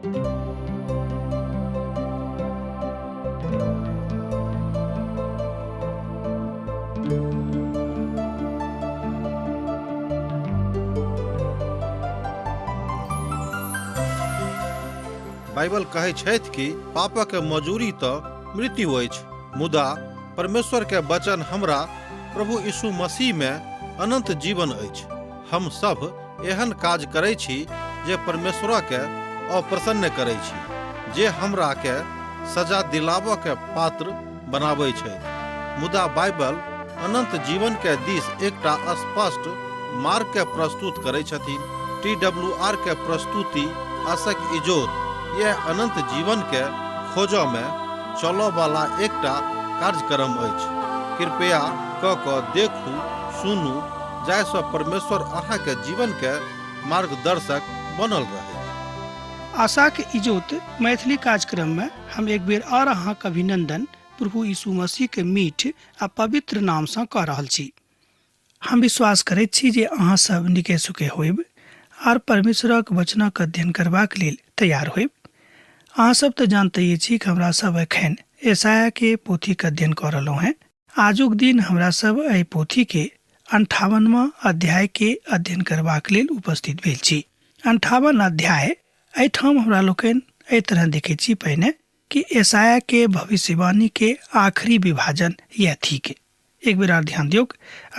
Bible कहै छथि कि पापक मजूरी तऽ मृत्यु अछि, मुदा परमेश्वर के वचन हमरा प्रभु यीशु मसीह में अनंत जीवन अछि। हम सब एहन काज करै छी जे परमेश्वर के अप्रसन्न करै छी, जे हमरा के सजा दिलाबऽ के पात्र बनाबै छै। मुदा बाइबल अनंत जीवन के दिस एकटा स्पष्ट मार्ग के प्रस्तुत करै छथिन। TWR के प्रस्तुति आशक इजोत यह अनंत जीवन के खोजो में चलो वाला एकटा कार्यक्रम अछि। कृपया क देखू, सुनू, जाहिसँ परमेश्वर अहाँ के जीवन के मार्गदर्शक बनल रहे। आशा के इजोत मैथिली कार्यक्रम में हम एक बेर और अहाँक अभिनंदन प्रभु यीशु मसीह के मीठ आ पवित्र नाम से कह रहल छी। हम विश्वास करैत छी जे अहाँ सब नीके सुखे होइब और परमेश्वरक वचनक अध्ययन करबाक लेल तैयार होइब। अहाँ सब तो जानते छी कि हमरा सब एखन यशायाह के पोथी के अध्ययन कर रहलहुँ हैं। आजुक दिन हमरा सब एहि पोथी के 58वां अध्याय के अध्ययन करबाक लेल उपस्थित भेल छी। 58 अध्याय एहिठाम हमरा लोकनि एहि तरह देखै छी पहिने कि यशायाह के भविष्यवाणी के आखिरी विभाजन यह थी के। एक बेर ध्यान दियौ,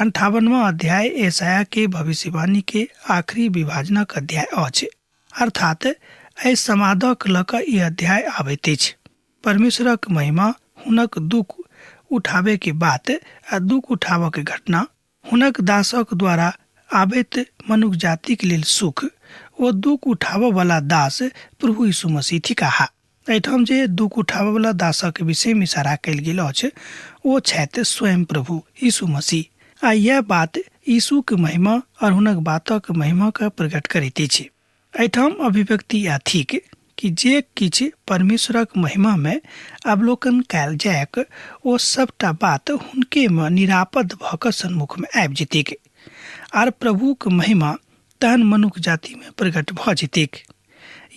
58वां अध्याय यशायाह के भविष्यवाणी के आखिरी विभाजनक अध्याय अछि, अर्थात एहि समादक लऽ कऽ ई अध्याय आबैत अछि। परमेश्वरक महिमा, हुनक दुख उठाबे के बात आ दुख उठाबऽ के घटना, हुनक दासक द्वारा आबैत मनुष्य जाति के लेल सुख, ओ दुख उठाबऽ वाला दास प्रभु यीशु मसीह थिकाहा। एहिठाम जे दुख उठाबऽ वाला दासक विषय में इशारा कयल गेल अछि ओ छथि स्वयं प्रभु यीशु मसीह। आ यह बात यीशु के महिमा और हुनक बातक महिमा के प्रकट करैत अछि। एहिठाम अभिव्यक्ति या थिक कि जे किछ परमेश्वरक महिमा में अवलोकन कयल जायक ओ सबटा बात हुनके में निरापद भऽ कऽ सन्मुख में आबि जेतैक आर प्रभुक महिमा तहन मनुष्य जाति में प्रकट भऽ जेतैक।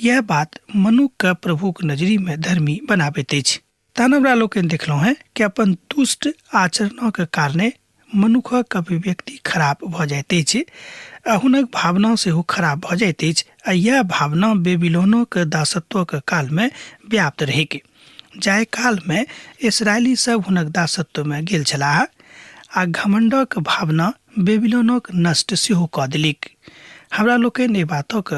यह बात मनुष्य के प्रभुक नजरी में धर्मी बनाबैत अछि। तहन हमरा लोकनि देखलहुँ हैं कि अपन दुष्ट आचरणक कारणे मनुष्यक अभिव्यक्ति खराब भऽ जाइत अछि आ हुनक भावना सेहो खराब भऽ जाइत अछि। आ यह भावना बेबीलोनक दासत्वक काल में व्याप्त रहेके, जाहि काल में इसराइली सब हुनक दासत्व में गेल छलाह आ घमंडक भावना बेबीलोनक नष्ट सेहो कऽ देलक। हमरा लोकनि एहि बातक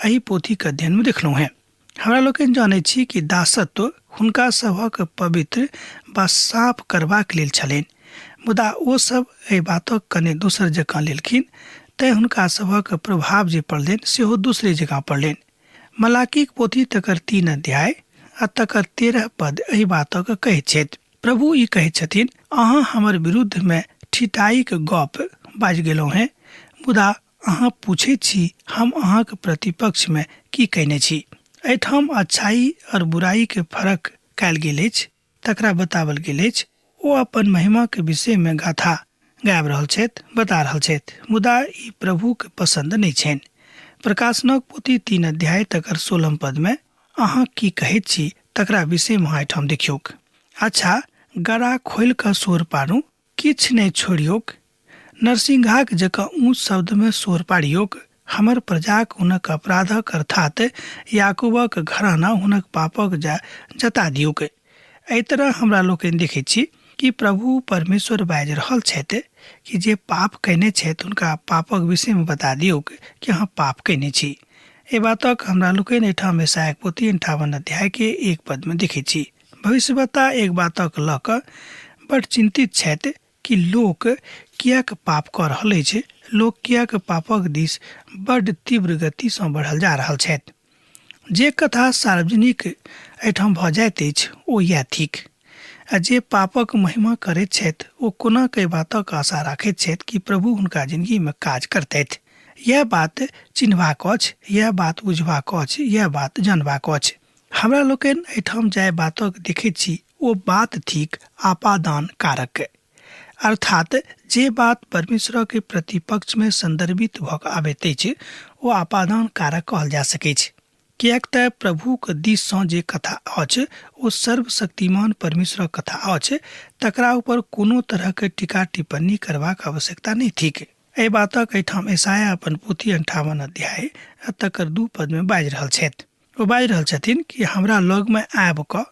एहि पोथी के अध्ययन में देखलहुँ हैं। हमरा लोकनि जानै छी कि दासत्व हुनका सभक पवित्र वा साफ करबाक लेल छलनि, मुदा ओ सब एहि बातक कने दोसर जकाँ लेलखिन, तैं हुनका सभक प्रभाव जे पड़लनि सेहो दूसरे जगह पड़लनि। मलाकी पोथी तकर 3 अध्याय आ तकर 13 पद एहि बातक कहैत छथि। प्रभु ई कहैत छथिन, अहाँ हमर विरुद्ध में ठिठाई के गप बाजि गेलहुँ हैं, मुदा अहाँ पूछे छी हम अहाँक प्रतिपक्ष में की कहने छी। एहिठाम अच्छाई और बुराई के फर्क कयल गेल अछि, तकरा बतावल गेल अछि। ओ अपन महिमा के विषय में गाथा गाबि रहल छथि, बता रहल छथि, मुदा ई प्रभु के पसंद नहीं छनि। प्रकाशनक पोथी 3 अध्याय तकर 16 पद में अहाँ की कहैत छी तकरा विषय में एहिठाम देखियौक। अच्छा, गड़ा खोल कऽ शोर पारू, किछ नहीं छोड़ियोक, नरसिंघाक जकाँ ऊँच शब्द में शोर पाड़ियोक। हमर प्रजाक हुनक अपराधक अर्थात याकूबक घराना हुनक पापक जता दियोक। एहि तरह हमरा लोकनि देखैत छी कि प्रभु परमेश्वर बाजि रहल छथि कि जे पाप कयने छथि हुनका पापक विषय में बता दियौक कि अहाँ पाप कयने छी। एहि बातक हमरा लोकनि एहिठाम यशायाह पोथी 58 अध्याय के 1 पद में देखैत छी। भविष्यवक्ता एक बातक लऽ कऽ बड़ चिंतित छथि कि लोक किएक पाप कऽ रहल अछि, लोक किएक पापक दिस बड़ तीव्र गति सँ बढ़ल जा रहल छथि। जे कथा सार्वजनिक एहिठाम भऽ जाइत अछि ओ यह थिक, आ जे पापक महिमा करैत छथि ओ कोना कई बातक आशा राखैत छथि कि प्रभु हुनका जिंदगी में काज करतैथ। यह बात चिन्हबाक अछि, यह बात बुझबाक अछि, यह बात जानबाक अछि। हमरा लोकनि एहिठाम जाय बातक देखैत छी ओ बात थिक आपादान कारक, अर्थात जे बात परमेश्वर के प्रतिपक्ष में संदर्भित भऽ कऽ आबैत अछि ओ आपादान कारक कहल जा सकैत छै। किएक त प्रभुक दिससँ जे कथा अछि ओ सर्वशक्तिमान परमेश्वरक कथा अछि, तकरा ऊपर कोनो तरहक टीका टिप्पणी करबाक आवश्यकता नहीं थिक। एहि बातक एहिठाम ईसाया अपन पोथी 58 अध्याय तकर 2 पद में बाजि रहल छथि। ओ बाजि रहल छथिन कि हमरा लग में आबि कऽ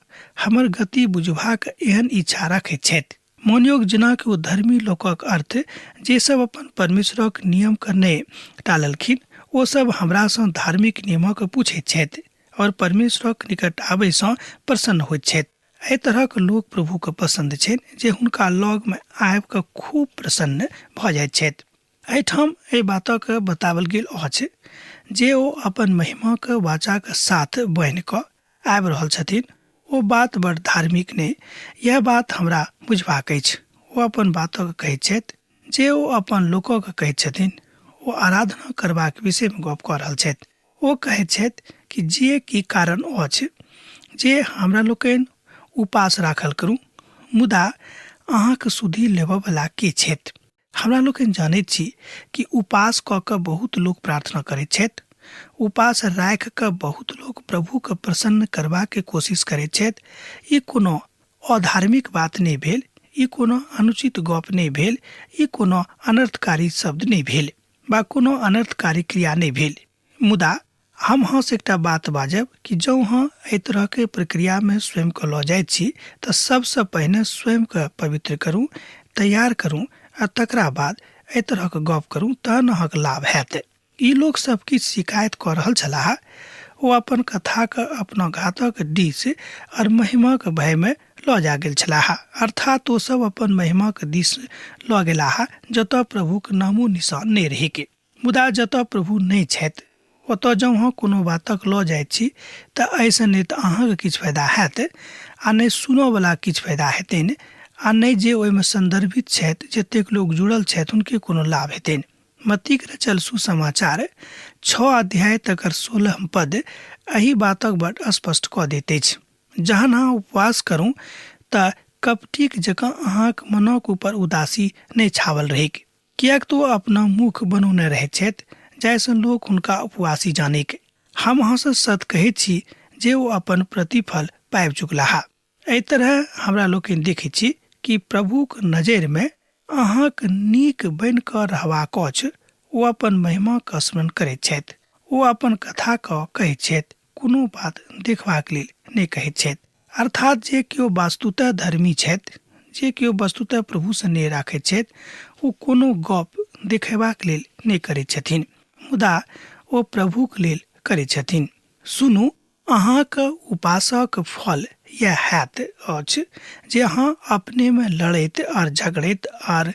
हमर गति बुझबाक एहन इच्छा रखैत छथि। मोनयोग जेना कि ओ धर्मी लोकक अर्थ जे सब अपन परमेश्वरक नियम के नहि टाललखिन, ओ सब हमरासँ धार्मिक नियमक पूछैत छथि और परमेश्वरक निकट आबयसँ प्रसन्न होइत छथि। एहि तरहक लोक प्रभुके पसंद छनि जे हुनका लग में आबि कऽ खूब प्रसन्न भऽ जाइत छथि। एहिठाम एहि बातक बतावल गेल अछि जे ओ अपन महिमाक वाचाक साथ बनि कऽ आबि रहल छथिन। ओ बात बड़ धार्मिक नहि, यह बात हमरा बुझबाक अछि। ओ अपन बातक कहैत छथि जे ओ अपन लोकक कहैत छथिन। ओ आराधना करबाक विषय में गप कऽ रहल छथि। ओ कहैत छथि कि जे की कारण अछि जे हमरा लोकनि उपास राखल करू, मुदा अहाँके सुधि लेबऽ वाला के छथि। हमरा लोकनि जानैत छी कि उपास कऽ कऽ बहुत लोक प्रार्थना करैत छथि। उपास राखि कऽ बहुत लोक प्रभुके प्रसन्न करबाके कोशिश करैत छथि। ई कोनो अधार्मिक बात नहि भेल, ई कोनो अनुचित गप नहि भेल, ई कोनो अनर्थकारी शब्द नहि भेल वा कोनो अनर्थकारी क्रिया नहीं भेल। मुदा हम से एकटा बात बाजब कि जँ हाँ एहि तरह के प्रक्रिया में स्वयं के लऽ जाइत छी तऽ सबसे पहिने स्वयं के पवित्र करूँ, तैयार करूँ आ तकरा बाद एहि तरह के गप करूँ, तहन अहाँक लाभ हैत। ई लोग सब किछु शिकायत कऽ रहल छलाह। ओ अपन कथा के अपना घातक दिस और महिमा के भय में लऽ जा गेल छलाह। अर्थात ओ सब अपन महिमा के दिस लऽ गेलाह जतऽ प्रभु के नामो निशान नहीं रही के। मुदा जतऽ प्रभु नहीं छथि ओतऽ जँ अहाँ कोनो बातक लऽ जाइत छी तऽ ऐसे नहीं तऽ अहाँके किछु फायदा हैत आ नहीं सुनऽ वाला किछु फायदा हेतनि आ नहीं जे ओहिमे संदर्भित छथि, जतेक लोग जुड़ल छथि हुनके कोनो लाभ हेतनि। मत्तीक रचल सुसमाचार 6 अध्याय तकर 16 पद एही बातक बड़ स्पष्ट कऽ दैत अछि। जहन अहाँ उपवास करूँ तऽ कपटीक जकाँ अहाँक मनक ऊपर उदासी नहीं छावल रहैक, किएक तो अपना मुख बनौने रहैत छथि जाहिसँ लोक हुनका उपवासी जानिक। हम अहाँसँ सत कहैत छी जे ओ अपन प्रतिफल पाबि चुकलाह। एहि तरह हमरा लोकनि देखैत छी कि प्रभुक नजरि में अहाँक नीक बनि कऽ रहबाक अछि। ओ अपन महिमाक स्मरण करैत छथि। ओ अपन कथा कऽ कहैत छथि, कोनो बात देखबाक लेल नहि कहैत छथि। अर्थात जे केओ वास्तुतः धर्मी छथि, जे केओ वस्तुतः प्रभु से नेह राखैत छथि, ओ कोनो गप देखेबाक लेल नहि करैत छथिन, मुदा ओ प्रभुक लेल करैत छथिन। सुनू, अहाँक उपासक फल यह हैत अछि जे अहाँ अपने में लड़ैत और झगड़ैत और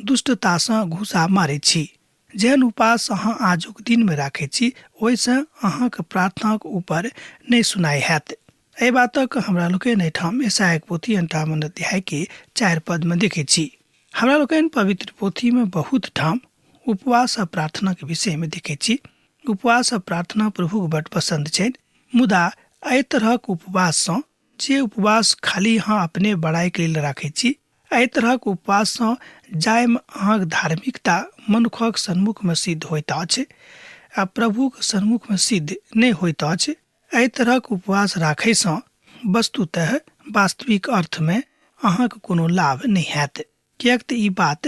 दुष्टतासँ घुसा मारैत छी। जेहन उपास अहाँ आजुक दिन में राखैत छी ओहिसँ अहाँक प्रार्थनाक ऊपर नहीं सुनाई हैत। एहि बातक हमरा लोकनि एहिठाम ईसायाक पोथी 58 अध्याय के 4 पद में देखैत छी। हमरा लोकनि पवित्र पोथी में बहुत ठाम उपवास आ प्रार्थना के विषय में देखैत छी। उपवास आ प्रार्थना प्रभुक बड़ पसंद छनि, मुदा एहि तरहक उपवाससँ जे उपवास खाली अहाँ अपने बड़ाई के लेल राखैत छी, एहि तरहक उपवाससँ जाहिमे अहाँक धार्मिकता मनुखक सन्मुख में सिद्ध होइत अछि आ प्रभुक सन्मुख में सिद्ध नहि होइत अछि, एहि तरहक उपवास राखयसँ वस्तुतः वास्तविक अर्थ में अहाँक कोनो लाभ नहीं हैत। किएक तऽ ई बात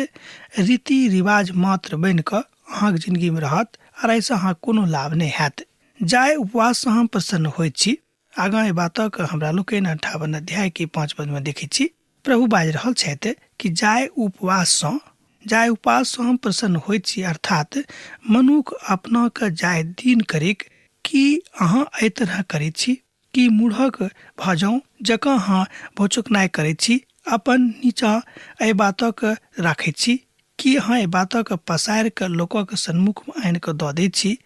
रीति रिवाज मात्र बनि कऽ अहाँक जिंदगी में रहत और एहिसँ अहाँक कोनो लाभ नहीं हैत। जाहि उपवाससँ हम प्रसन्न होइत छी, आगाँ एहि बातक हमरा लोकनि 58 अध्याय के 5 पद में देखैत छी। प्रभु बाजि रहल छथि कि जाहि उपाससँ हम प्रसन्न होइत छी, अर्थात मनुख अपना के जाहि दीन करिक। की अहाँ एहि तरह करैत छी कि मूढ़क भऽ जाउ जकाँ अहाँ भौचुकनाइ करैत छी, अपन नीचाँ एहि बातक राखैत छी? कि अहाँ एहि बातक पसारि कऽ लोकक सन्मुख में आनि कऽ दऽ दैत छी?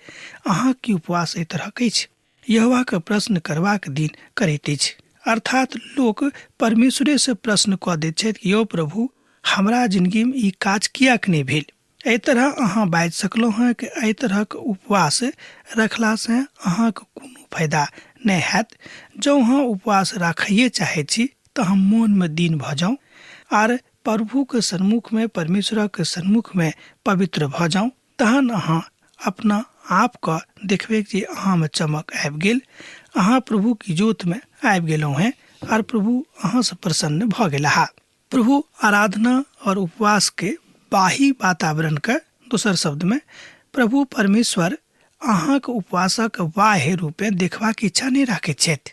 अहाँ की उपवास एहि तरहक अछि? यहोवाक प्रश्न करबाक दिन करैत अछि। अर्थात लोक परमेश्वरे से प्रश्न कऽ दैत छथि कि यौ प्रभु, हमरा जिंदगी में ई काज किएक नहि भेल? एहि तरह अहाँ बाजि सकलहुँ हैं कि एहि तरहक उपवास रखलासँ अहाँक कोनो फायदा नहि हैत। जँ अहाँ उपवास राखैए चाहैत छी तऽ हम मोन में दीन भऽ जाऊँ आर प्रभुके सन्मुख में, परमेश्वरक सन्मुख में पवित्र भऽ जाऊँ, तहन अहाँ अपना आपके देखबे जे अहाँ में चमक आबि गेल, अहाँ प्रभु की जोत में आबि गेलहुँ हैं और प्रभु अहाँ से प्रसन्न भ गेला। प्रभु आराधना और उपवास के बाही वातावरण के दोसर शब्द में प्रभु परमेश्वर अहाँ के उपवासक बाह्य रूपे देखबाक इच्छा नहीं राखैत छथि,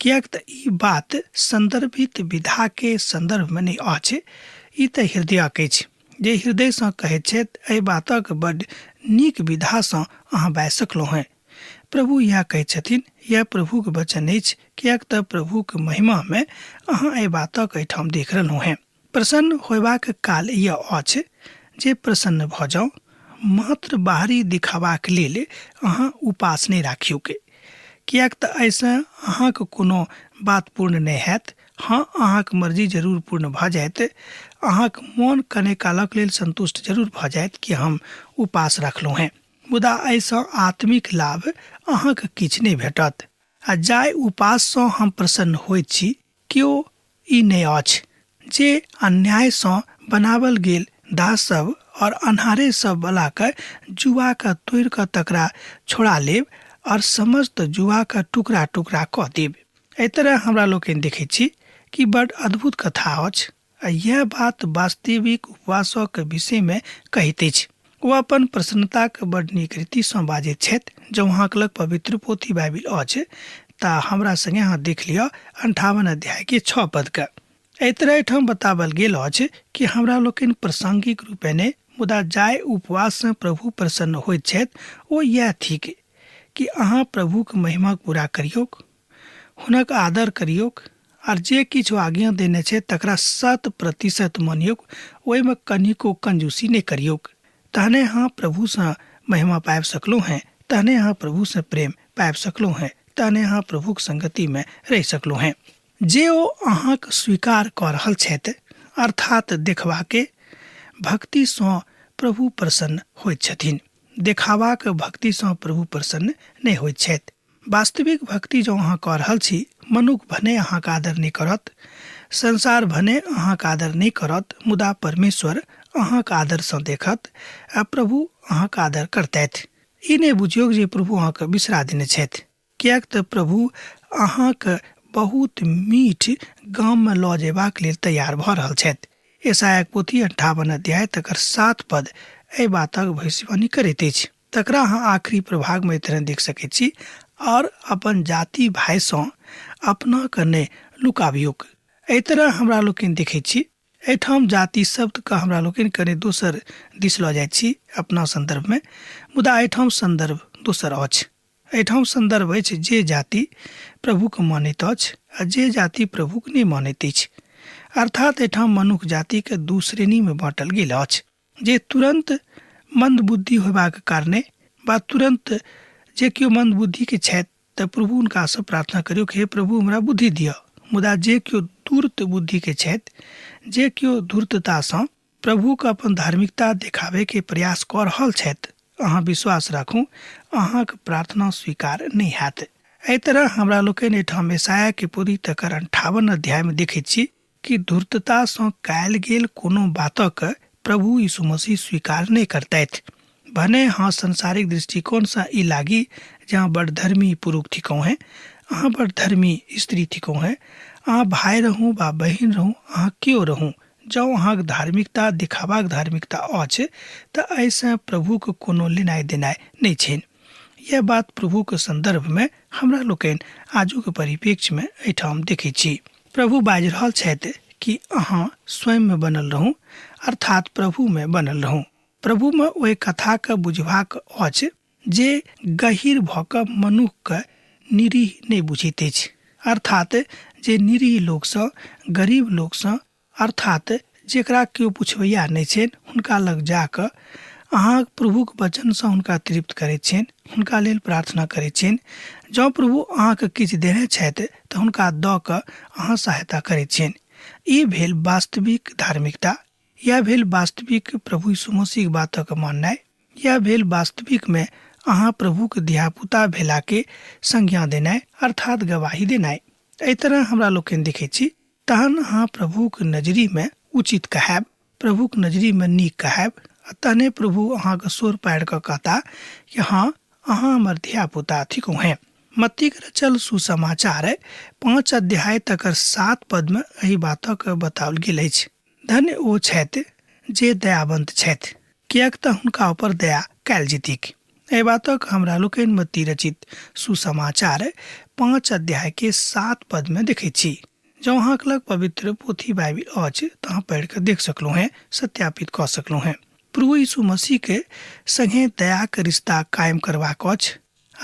कियाक तऽ ई बात संदर्भित विधा के संदर्भ में नहीं अछि। ई तऽ हृदयक अछि, जे हृदय से कहैत छथि एहि बातक बड़ नीक विधा से अहाँ बाजि सकलहुँ हैं। प्रभु यह कहैत छथिन, यह प्रभु के वचन अछि, कियाक तऽ प्रभु के महिमा में अहाँ एहि बातक एहिठाम देख रहलहुँ हैं। प्रसन्न होयबाक काल यह अछि जे प्रसन्न भ जाउ, मात्र बाहरी दिखावाक लेल अहाँ उपास नहीं राखियो के, कियाक तऽ ऐसे अहाँ के कोनो बात पूर्ण नहीं हैत। हाँ, अहाँ के मर्जी जरूर पूर्ण भ जायत, अहाँ के मन कने कालक लेल संतुष्ट जरूर भ जायत कि हम उपास रखलहुँ हैं, मुदा ऐसा आत्मिक लाभ अहाँ के किछ नहीं भेटत। आ जाय उपास से हम प्रसन्न होइत छी, क्यों ई नहीं अछि जे अन्याय से बनावल गेल दास सब और अन्हारे सब वाला के जुआ का तोड़ कर तकरा छोड़ा लेब और समस्त जुआ का टुकड़ा टुकड़ा कऽ देब। एहि तरह हमरा लोग देखे छी कि बड़ अद्भुत कथा अछि। यह बात वास्तविक उपवासक के विषय में कहैत अछि। वो अपन प्रसन्नता के बड़ नीक रीति से बाजैत छथि। जब अहाँ लग पवित्र पोथी बाइबिल अछि तऽ हमरा संगे अहाँ देख लिअ 58 अध्याय के 6 पद के। एहि तरह एहिठाम बतावल गेल अछि कि हमरा लोकनि प्रासंगिक रूपे ने मुदा जाय उपवास से प्रभु प्रसन्न होइत छथि, ओ यह थिक कि अहाँ प्रभु के महिमा पूरा करियोक, हुनक आदर करियोक और जे किछु आज्ञा देने छै तकरा 100% मानियोक, ओहिमे कनिको कंजूसी नहीं करियोक। तहने हाँ प्रभु से महिमा पाबि सकलहुँ हैं, तहने हाँ प्रभु से प्रेम पाबि सकलहुँ हैं, तहने हाँ प्रभु के संगति में रह सकलहुँ हैं। जे ओ अहाँ के स्वीकार कर रहल छथि, अर्थात देखबा के भक्ति से प्रभु प्रसन्न होइत छथिन। देखावा के भक्ति से प्रभु प्रसन्न नहीं होइत छथि। वास्तविक भक्ति जो अहाँ कर रहल छी, मनुख भने अहाँ के आदर नहीं करत, संसार भने अहाँ के आदर नहीं करत, मुदा परमेश्वर अहाँ के आदर से देखत आ प्रभु अहाँ के आदर करतैथ। ई नहीं बुझियो जे प्रभु अहाँ के बिसरा देने छथि, कियाक तऽ प्रभु अहाँ के बहुत मीठ गाम में लऽ जेबाक लेल तैयार भऽ रहल छथि। यशायाह पोथी 58 अध्याय तकर 7 पद एहि बातक भविष्यवाणी करैत अछि। तकरा अहाँ आखिरी प्रभाग में तरह देख सकैत छी, और अपन जाति भाई से अपना के नहीं लुकाबियोक। एहि तरह हमरा लोकनि देखै छी। एहिठाम जाति शब्द का हमरा लोकनि कने दोसर दिस लऽ जाइ छी अपना संदर्भ में, मुदा एहिठाम संदर्भ दोसर अछि। एहिठाम संदर्भ अछि जे जाति प्रभु के मानैत अछि आ जे जाति प्रभु के नहीं मानैत अछि। अर्थात एहिठाम मनुष्य जाति के दू श्रेणी में बाँटल गेल अछि। जे तुरंत मंद बुद्धि होबाक कारणे बा तुरंत जे केओ मंद बुद्धि के छथि तऽ प्रभु हुनका से प्रार्थना करियो कि हे प्रभु हमरा बुद्धि दिअ। मुदा जे केओ धूर्त बुद्धि के छथि, जे केओ धूर्तता से प्रभु के अपन धार्मिकता देखावे के प्रयास कर रहल छथि, अहाँ विश्वास राखू अहाँ के प्रार्थना स्वीकार नहीं हैत। एहि तरह हमरा लोकनि एहिठाम यशायाह के पोथी तकर 58 अध्याय में देखैत छी कि धूर्तता से कयल गेल कोनो बातक प्रभु यीशु मसीह स्वीकार नहीं करतैथ। भने हाँ संसारिक दृष्टिकोण से ई लागी जहाँ बड़ धर्मी पुरुष थिको हैं, अहाँ बड़ धर्मी स्त्री थिको हैं, अहाँ भाई रहूँ बा बहिन रहूँ, अहाँ क्यों रहूँ, जब अहाँ धार्मिकता दिखाबाक धार्मिकता अछि तऽ ऐसे प्रभु के कोनो लेनाइ देनाइ नहीं छेन। यह बात प्रभु के संदर्भ में हमरा लोकनि आजू के परिप्रेक्ष्य में एहिठाम देखै छी। प्रभु बाजि रहल छथि कि अहाँ स्वयं में बनल रहूँ, अर्थात प्रभु में बनल रहूँ। प्रभु में ओहि कथा के बुझबाक अछि जे गहीर भऽ कऽ मनुष्य के निरीह नहीं बुझैत अछि। अर्थात जे निरीह लोक सँ, गरीब लोक सँ, अर्थात जेकरा केओ पुछबैया नहीं छेन, हुनका लग जाकऽ अहाँ प्रभु के वचन से हुनका तृप्त करैत छेन, हुनका लेल प्रार्थना करैत छेन। जँ प्रभु अहाँ के किछु देने छथि तऽ हुनका दऽ कऽ अहाँ सहायता करैत छेन। ई भेल वास्तविक धार्मिकता, यह भेल वास्तविक प्रभु यीशु मसीह बातक माननाइ, यह भेल वास्तविक में अहाँ प्रभु के धियापुता भेला के संज्ञा देनाइ, अर्थात गवाही देनाइ। एहि तरह हमरा लोकनि देखै छी। तहन अहाँ प्रभु के नजरी में उचित कहब, प्रभु के नजरी में नीक कहब, तहने प्रभु अहाँ के सुर पाड़ के कहता कि हाँ अहाँ हमर धिया पुता थिको हैं। मत्ती के रचल सुसमाचार 5 अध्याय तक 7 पद में एही बातक बताओल गेल अछि। धन्य ओ छथि जे दयावंत छथि, कियाक तऽ हुनका ऊपर दया कैल जेतिक। एहि बातक हमरा लोकनि मत्ती रचित सुसमाचार 5 अध्याय के 7 पद में देखे छी। जो अहाँ लग पवित्र पोथी बाइबिल अछि तऽ अहाँ पढ़ि के देख सकलू हैं, सत्यापित कऽ सकलू हैं। प्रभु यीशु मसीह के संगे दया के रिश्ता कायम करबाक अछि,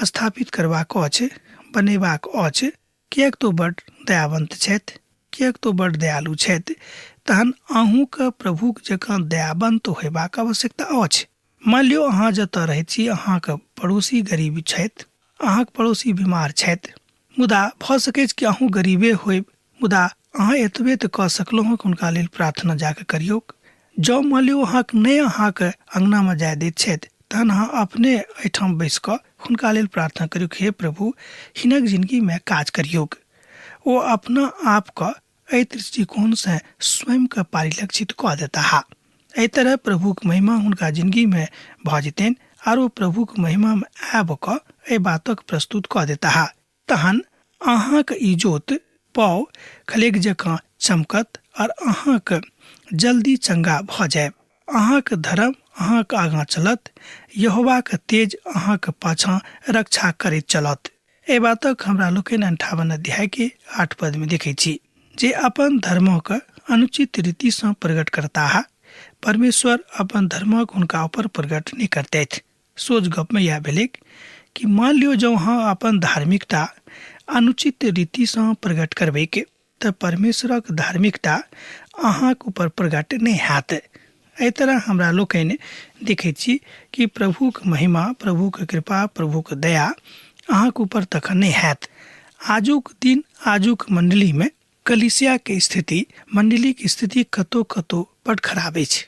स्थापित करबाक अछि, बनेबाक अछि। कियाक तो बड़ दयावंत छथि, कियाक तो बड़ दयालु छथि, तहन अहूँ के प्रभु जकाँ दयावंत होयबाक आवश्यकता अछि। मान लियो अहाँ जतऽ रहै छी, अहाँ के पड़ोसी गरीब छथि, अहाँ के पड़ोसी बीमार छथि, मुदा भऽ सकै कि अहूँ गरीबे होयब, मुदा अहाँ एतबे तऽ कऽ सकलहुँ हँ कि हुनका लेल प्रार्थना जाके करियौ। जँ मान लियो अहाँके नहि अहाँके अंगनामे जाय दैत छथि, तहन अहाँ अपने एहिठाम बैस कऽ हुनका लेल प्रार्थना करियौ, हे प्रभु हिनक जिंदगीमे काज करियौ। ओ अपना आपके एहि दृष्टिकोणसँ स्वयंके परिलक्षित कऽ देता। एहि तरह प्रभुके महिमा हुनका जिंदगीमे भऽ जेतनि आर ओ प्रभुके महिमामे आबि कऽ एहि बातक प्रस्तुत कऽ देता। तहन अहाँके इजोत पाउ खलेग जकाँ चमकत और अहाँके जल्दी चंगा भऽ जायब। अहाँके धर्म अहाँके आगाँ चलत, यहोवाके तेज अहाँके पाछाँ रक्षा करैत चलत। एहि बातक हमरा लोकनि 58 अध्याय के 8 पद में देखे छी। जे अपन धर्मक अनुचित रीतिसँ प्रकट करता है, परमेश्वर अपन धर्मक हुनका ऊपर प्रकट नहीं करते। सोच गप में यह भेलै कि मान लियो जो अहाँ अपन धार्मिकता अनुचित रीतिसँ प्रकट करबै तऽ परमेश्वरक धार्मिकता अहाँके ऊपर प्रकट नहीं हैत। एहि तरह हमरा लोकनि देखै छी कि प्रभुके महिमा, प्रभुके कृपा, प्रभुके दया अहाँके ऊपर तखन नहीं हैत। आजुक दिन आजुक मंडली में कलिसिया के स्थिति, मंडली के स्थिति कतौ कतौ बड़ खराब अछि।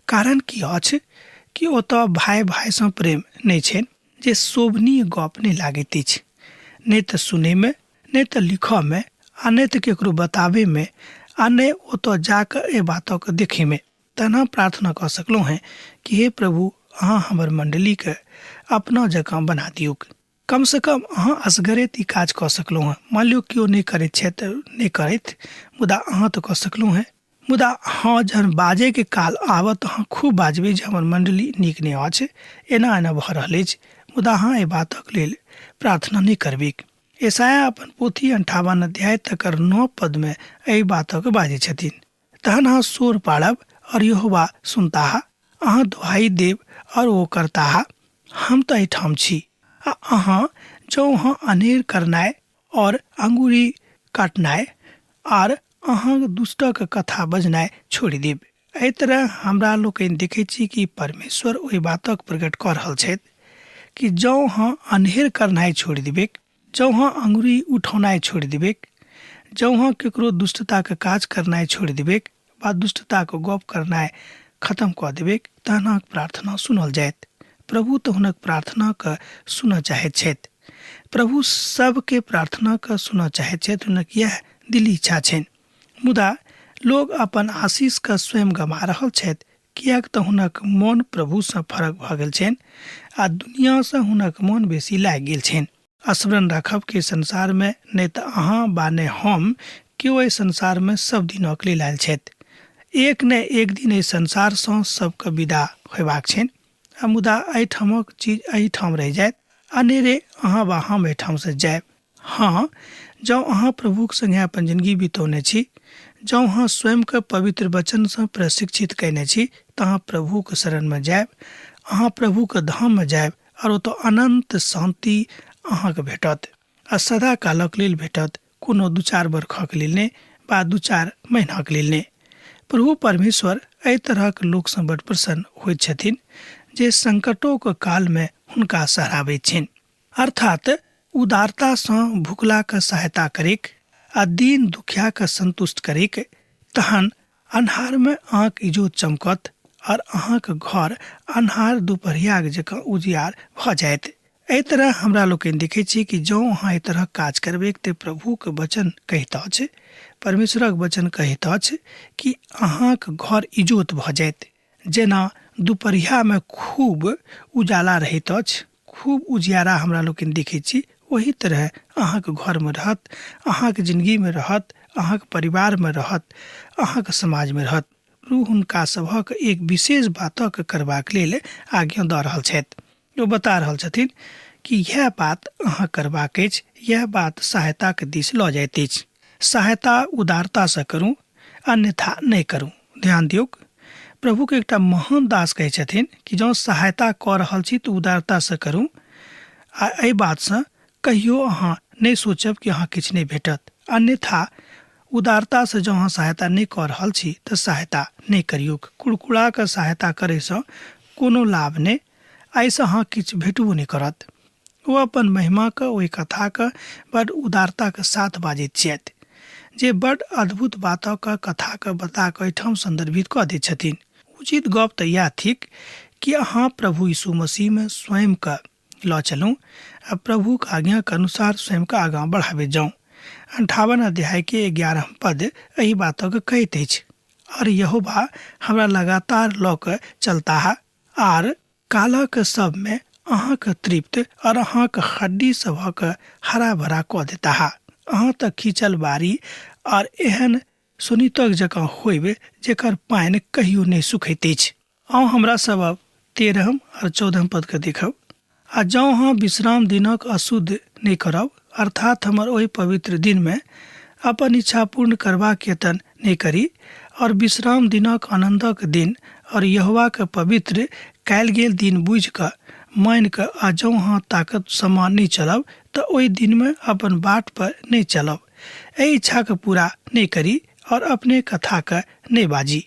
कारण की अछि कि ओतऽ भाई भाईसँ प्रेम नहीं छै, जे शोभनीय गप नहीं लागैत अछि, नहीं तऽ सुनै में, नहीं तऽ लिखऽ में, आ नहीं तऽ केकरो बताबै में, आ नहीं ओतऽ जाकऽ ए बातक देखे में। तहन प्रार्थना कऽ सकलहुँ हैं कि हे प्रभु अहाँ हमर मंडली के अपना जकाँ बना दियौ। कम से कम अहाँ असगरे ई काज कऽ सकलहुँ हैं। मान लियो केओ नहीं करैत छै तऽ नहीं करैत, मुदा अहाँ तऽ कऽ सकलहुँ हैं। मुदा हाँ जहन बाजे के काल आबत अहाँ खूब बाजबै जे हमर मंडली नीक नहीं अछि, एना एना भऽ रहल अछि, मुदा अहाँ एहि बातक लेल प्रार्थना नहीं करबै। यशायाह अपन पोथी 58 अध्याय तक 9 पद में एहि बातक बाजै छथिन। तहन अहाँ शोर पाड़ब और यहोवा सुनता, अहाँ दुहाई देब और वो करता, हम तऽ एहिठाम छी। अहाँ जो अहाँ अनेर करनाइ और अंगूरी काटनाइ और अहाँ दुष्टक कथा बजनाइ छोड़ि देब। एहि तरह हमरा लोकनि देखै छी कि परमेश्वर ओहि बातक प्रकट कऽ रहल छथि कि जँ अहाँ अनहेर करनाइ छोड़ि देबै, जँ अहाँ अंगुरी उठौनाइ छोड़ि देबै, जँ अहाँ केकरो दुष्टताके काज करनाइ छोड़ि देबै वा दुष्टताके गप करनाइ खत्म कऽ देबै, तहन अहाँके प्रार्थना सुनल जायत। प्रभु तऽ हुनक प्रार्थनाके सुनऽ चाहैत छथि। प्रभु सबके प्रार्थनाके सुनऽ चाहैत छथि, हुनक यह दिली इच्छा छनि। मुदा लोग अपन आशीषके स्वयं गमा रहल छथि, कियाक तऽ हुनक मन प्रभुसँ फरक भऽ गेल छनि आ दुनियासँ हुनक मन बेसी लागि गेल छनि। स्मरण राखब कि संसार में नहीं तऽ अहाँ बा नहीं हम केओ एहि संसार में सब दिनक लेल आयल छथि। एक ने एक दिन एहि संसारसँ सबके विदा होयबाक छनि, आ मुदा एहिठामक चीज एहिठाम रहि जायत, अनेरे अहाँ वा हम एहिठाम से जायब। हाँ जँ अहाँ प्रभुक संगे अपन जिंदगी बितौने छी, जँ अहाँ स्वयंके पवित्र वचनसँ प्रशिक्षित कयने छी, तऽ अहाँ प्रभुके शरणमे जायब, अहाँ प्रभुके धाममे जायब और ओतऽ अनंत शांति अहाँके भेटत आ सदा कालक लेल भेटत, कोनो 2-4 बरखक लेल नहि वा 2-4 महीनाक लेल नहि। प्रभु परमेश्वर एहि तरहक लोकसँ बड़ प्रसन्न होइत छथिन जे संकटोके कालमे हुनका सराहैत छनि, अर्थात उदारतासँ भुखलाके सहायता करिक आ दीन दुखियाके संतुष्ट करिक। तहन अन्हारमे अहाँक इजोत चमकत और अहाँके घर अन्हार दुपहरियाक जकाँ उजियार भऽ जायत। एहि तरह हमरा लोकनि देखै छी कि जँ अहाँ एहि तरह काज करबै तऽ प्रभुके वचन कहैत अछि, परमेश्वरक वचन कहैत अछि कि अहाँके घर इजोत भऽ जायत, जेना दुपहरिया में खूब उजाला रहैत अछि, खूब उजियारा हमरा लोकनि देखैत छी, वही तरह अहाँके घरमे रहत, अहाँके जिंदगीमे रहत, अहाँके परिवारमे रहत, अहाँके समाजमे रहत। रूह हुनका सभक एक विशेष बातक करबाक लेल आज्ञा दऽ रहल छथि। ओ बता रहल छथिन कि यह बात अहाँ करबाक अछि, यह बात सहायताके दिस लऽ जाइत अछि। सहायता उदारतासँ करूँ, अन्यथा नहि करूँ। ध्यान दियौ, प्रभुके एकटा महान दास कहै छथिन कि जँ सहायता कऽ रहल छी तऽ उदारतासँ करूँ, आ एहि बातसँ कहियो अहाँ नहि सोचब कि अहाँ किछु नहि भेटत। अन्यथा उदारतासँ जँ अहाँ सहायता नहि कऽ रहल छी तऽ सहायता नहि करियौ। कुड़कुड़ा कऽ सहायता करयसँ कोनो लाभ नहि, एहिसँ अहाँ किछु भेटबो नहि करत। ओ अपन महिमाके, ओहि कथाके बड्ड उदारताके साथ बाजैत छथि, जे बड्ड अद्भुत बातके कथाके बता कऽ एहिठाम संदर्भित कऽ दैत छथिन। उचित गप तऽ इएह थिक कि अहाँ प्रभु यीशु मसीहमे स्वयंके लऽ चलूँ आ प्रभुके आज्ञाके अनुसार स्वयंके आगाँ बढ़ाबैत जाऊँ। 58 अध्याय के 11 पद एहि बातक कहैत अछि, और यहोवा हमरा लगातार लऽ कऽ चलता है, आर कालक सबमे अहाँके तृप्त और अहाँके हड्डी सभक हरा भरा कऽ देता है। अहाँ तक खींचल बारी और एहन सुनीतक जकाँ होइब जेकर पानि कहियो नहि सुखैत अछि। आउ हमरा सब 13 और 14 पद के देखब। आ जँ अहाँ विश्राम दिनक अशुद्ध नहि करब, अर्थात हमर ओहि पवित्र दिन में अपन इच्छा पूर्ण करबाक यतन नहीं करी, और विश्राम दिनक आनंदक दिन और यहोवा के पवित्र कैल गेल दिन बुझ कऽ मान कऽ आ जँ अहाँ ताकत समान नहीं चलब तऽ ओहि दिन में अपन बाट पर नहीं चलब, एहि इच्छा के पूरा नहीं करी और अपने कथा के नहीं बाजी।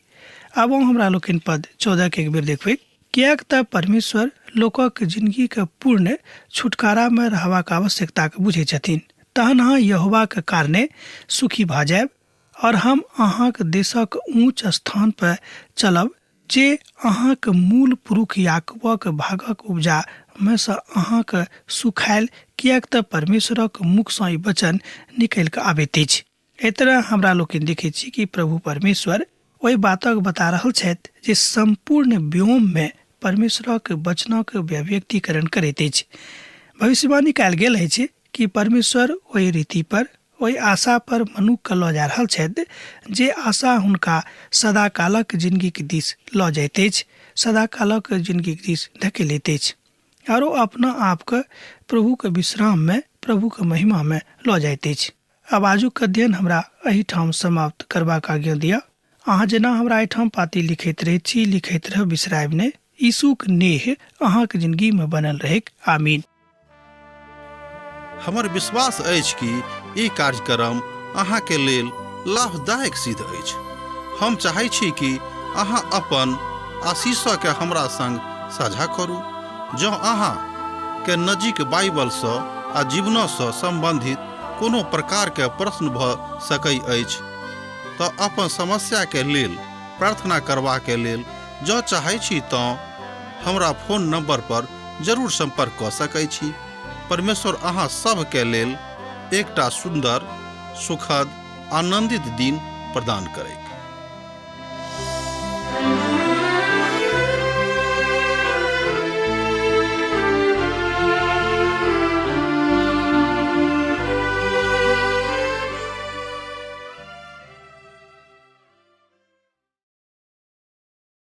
आब हमरा लोकनि पद 14 के एक बेर देखबै। कियाक तऽ परमेश्वर लोकक जिंदगी के पूर्ण छुटकारा में रहबाक आवश्यकता के बुझै छथिन। तहन अहाँ यहोवा के कारणे सुखी भऽ जायब, और हम अहाँक देशक ऊंच स्थान पर चलब, जे अहाँक मूल पुरुष याकूबक भागक उपजा में से अहाँक सुखायल, कियाक तऽ परमेश्वरक मुख सँ ई वचन निकलि कऽ आबैत अछि। एहि तरह हमरा लोकनि देखैत छी कि प्रभु परमेश्वर ओहि बातक बता रहल छथि जे संपूर्ण व्योम में परमेश्वरक वचनक व्यक्तिकरण करैत अछि। भविष्यवाणी कयल गेल अछि कि परमेश्वर ओहि रीति पर, ओहि आशा पर मनुष्य लऽ जा रहल छथि, जे आशा हुनका सदा कालक जिंदगी के दिस लऽ जाइत अछि, सदा कालक जिंदगी के दिस धकेलैत अछि, और ओ अपना आप के प्रभु के विश्राम में, प्रभु के महिमा में लऽ जाइत अछि। आब आजुक अध्ययन हमरा एहिठाम समाप्त करबाक आज्ञा दिअ। अहाँ जेना हमरा एहिठाम पाती लिखैत रहैत छी, लिखैत रह, बिसरायब नहि। यीशुक नेह अहाँके जिंदगी में बनल रहैक। आमीन। हमर विश्वास अछि कि ई कार्यक्रम अहाँके लेल लाभदायक सिद्ध अछि। हम चाहै छी कि अहाँ अपन आशीषके हमरा संग साझा करू। जँ अहाँ के नजीक बाइबलसँ आ जीवनसँ संबंधित कोनो प्रकारके प्रश्न भऽ सकै अछि तऽ अपन समस्याके लेल प्रार्थना करबाके लेल जँ चाहै छी तऽ हमरा फोन नंबर पर जरूर संपर्क कऽ सकै छी। परमेश्वर अहाँ सबके लेल एकटा सुंदर, सुखद, आनंदित दिन प्रदान करै।